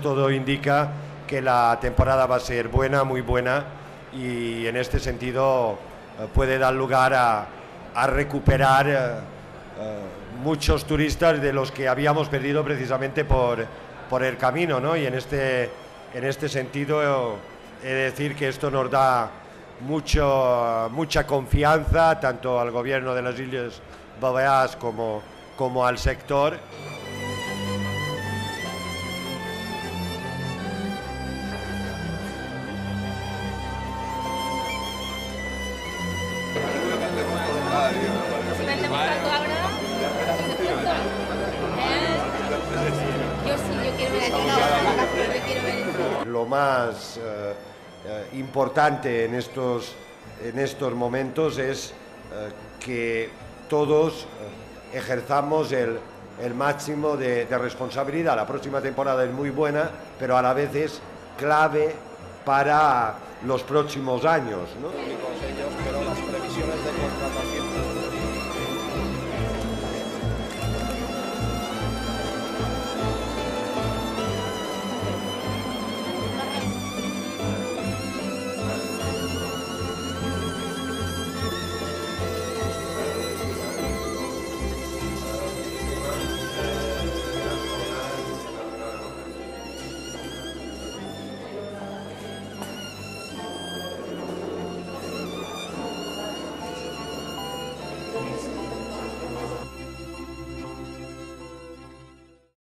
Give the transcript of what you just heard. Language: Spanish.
todo indica que la temporada va a ser buena, muy buena, y en este sentido puede dar lugar a recuperar muchos turistas de los que habíamos perdido precisamente por el camino, ¿no? Y en este sentido he de decir que esto nos da mucha confianza tanto al gobierno de las Islas Baleares como al sector. Lo más importante en estos momentos es que todos ejerzamos el máximo de responsabilidad. La próxima temporada es muy buena, pero a la vez es clave para los próximos años, ¿no? Pero las previsiones de contratación